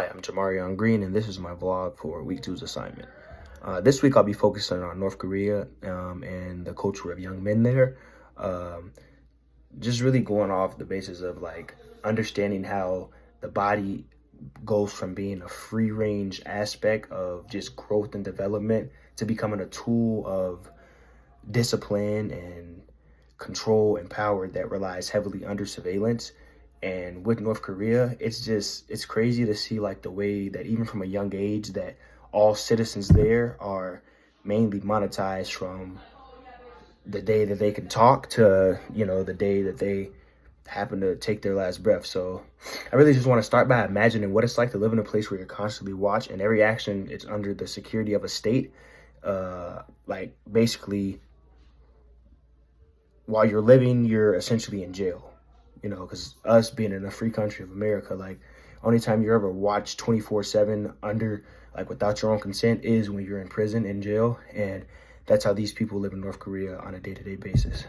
Hi, I'm Jamarion Green, and this is my vlog for week two's assignment. This week, I'll be focusing on North Korea and the culture of young men there. Um, just really going off the basis of like understanding how the body goes from being a free range aspect of just growth and development to becoming a tool of discipline and control and power that relies heavily under surveillance. And with North Korea, it's crazy to see like the way that even from a young age that all citizens there are mainly monetized from the day that they can talk to, the day that they happen to take their last breath. So I really just want to start by imagining what it's like to live in a place where you're constantly watched and every action is under the security of a state. Like basically while you're living, you're essentially in jail, because us being in a free country of America, like only time you ever watch 24/7 under, like without your own consent is when you're in prison, in jail. And that's how these people live in North Korea on a day-to-day basis.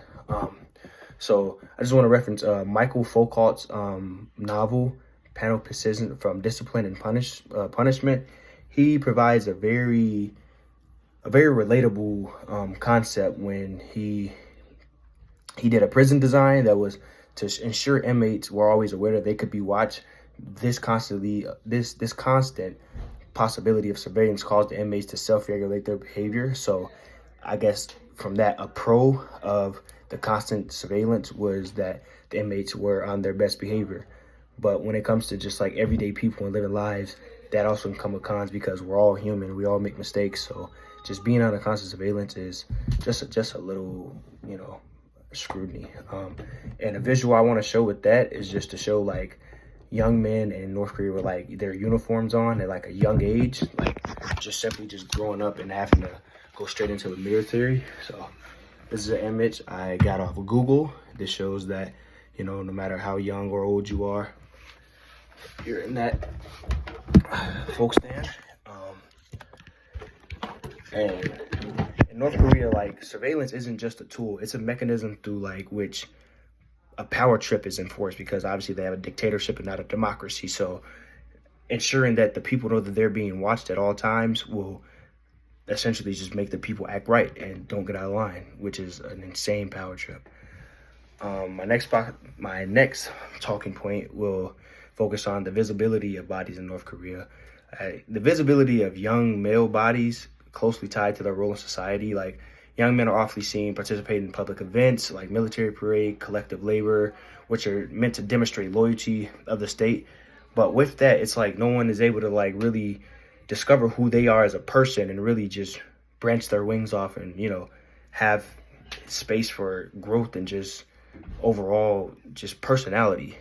So I just want to reference Michael Foucault's novel, Panopticon from Discipline and Punishment. He provides a very relatable concept when he did a prison design that was to ensure inmates were always aware that they could be watched. This constant possibility of surveillance caused the inmates to self-regulate their behavior. So I guess from that, a pro of the constant surveillance was that the inmates were on their best behavior. But when it comes to just like everyday people and living lives, that also can come with cons because we're all human. We all make mistakes. So just being on a constant surveillance is just a little, scrutiny. And a visual I want to show with that is just to show like young men in North Korea with like their uniforms on at like a young age, like just growing up and having to go straight into the military. So this is an image I got off of Google. This shows that, no matter how young or old you are, you're in that folk stand. And in North Korea, like surveillance isn't just a tool; it's a mechanism through like which a power trip is enforced because obviously they have a dictatorship and not a democracy. So ensuring that the people know that they're being watched at all times will essentially just make the people act right and don't get out of line, which is an insane power trip. My next talking point will focus on the visibility of bodies in North Korea. The visibility of young male bodies closely tied to their role in society. Like young men are often seen participating in public events like military parade, collective labor, which are meant to demonstrate loyalty of the state. But with that, it's like no one is able to like really discover who they are as a person and really just branch their wings off and, have space for growth and just overall just personality.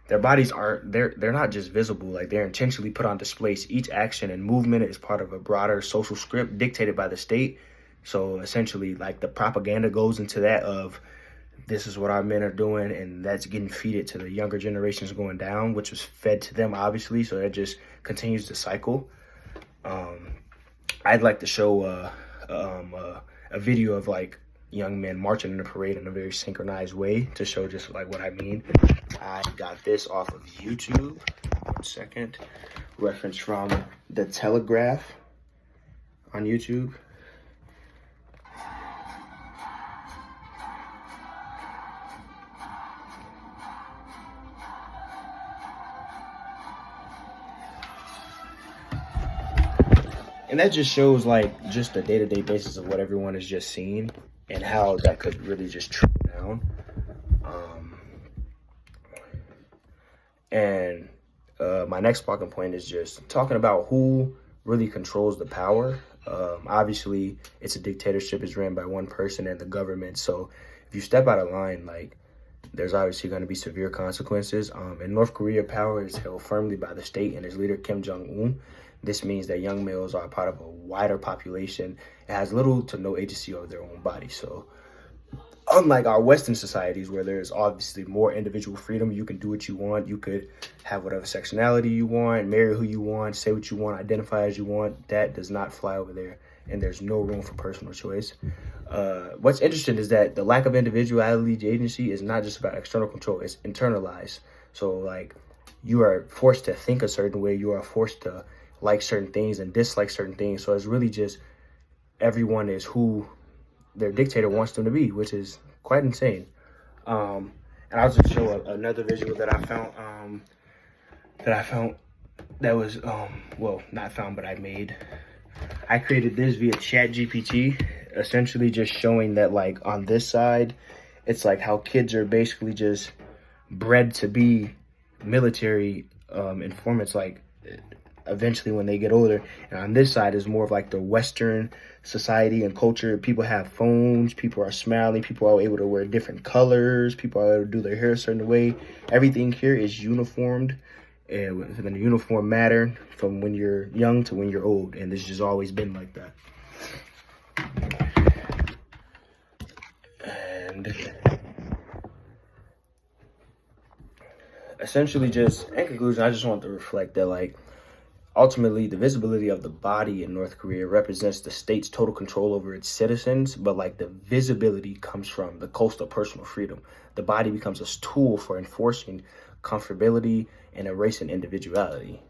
Their bodies they're not just visible, like they're intentionally put on displays. Each action and movement is part of a broader social script dictated by the state. So essentially like the propaganda goes into that of this is what our men are doing, and that's getting fed to the younger generations going down, which was fed to them obviously. So that just continues the cycle. I'd like to show a video of like young men marching in a parade in a very synchronized way to show just like what I mean. I got this off of YouTube. 1 second. Reference from The Telegraph on YouTube. And that just shows like just the day-to-day basis of what everyone is just seeing and how that could really just trickle down. And my next talking point is just talking about who really controls the power. Obviously, it's a dictatorship. It's ran by one person and the government. So if you step out of line, like there's obviously going to be severe consequences. In North Korea, power is held firmly by the state and its leader, Kim Jong-un. This means that young males are part of a wider population and has little to no agency over their own body. So unlike our Western societies where there's obviously more individual freedom, you can do what you want. You could have whatever sexuality you want, marry who you want, say what you want, identify as you want. That does not fly over there. And there's no room for personal choice. What's interesting is that the lack of individuality agency is not just about external control, it's internalized. So like you are forced to think a certain way. You are forced to like certain things and dislike certain things. So it's really just everyone is who their dictator wants them to be, which is quite insane. And I'll just show another visual that I found. That was well, not found, but I made. I created this via ChatGPT, essentially just showing that like on this side, it's like how kids are basically just bred to be military informants, like eventually when they get older. And on this side is more of like the Western society and culture. People have phones, people are smiling, people are able to wear different colors, people are able to do their hair a certain way. Everything here is uniformed, and the uniform matter from when you're young to when you're old, and this has always been like that. And essentially, just in conclusion, I just want to reflect that like ultimately the visibility of the body in North Korea represents the state's total control over its citizens, but like the visibility comes from the cost of personal freedom. The body becomes a tool for enforcing comfortability and erasing individuality,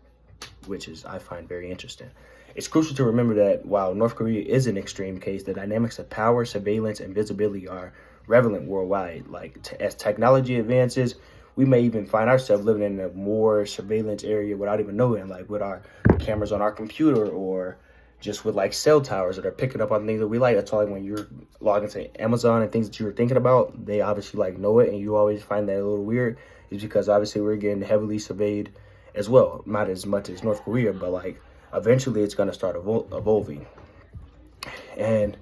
which is, I find, very interesting. It's crucial to remember that while North Korea is an extreme case, the dynamics of power, surveillance, and visibility are prevalent worldwide. Like as technology advances, we may even find ourselves living in a more surveillance area without even knowing, like with our cameras on our computer, or just with like cell towers that are picking up on things that we like. That's why when you're logging to Amazon and things that you were thinking about, they obviously like know it, and you always find that a little weird, is because obviously we're getting heavily surveyed as well. Not as much as North Korea, but like eventually it's going to start evolving. And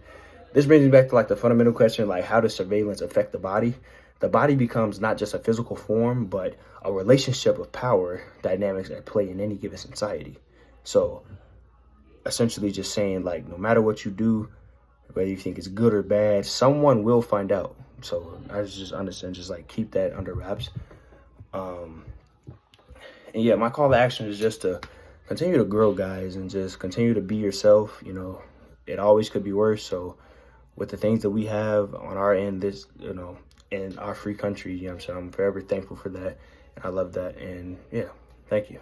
this brings me back to like the fundamental question, like how does surveillance affect the body? The body becomes not just a physical form, but a relationship of power dynamics at play in any given society. So essentially just saying like, no matter what you do, whether you think it's good or bad, someone will find out. So I just understand, just like keep that under wraps. And yeah, my call to action is just to continue to grow, guys, and just continue to be yourself. You know, it always could be worse. So with the things that we have on our end, this, you know, in our free country, you know what I'm saying, I'm forever thankful for that. And I love that. And yeah, thank you.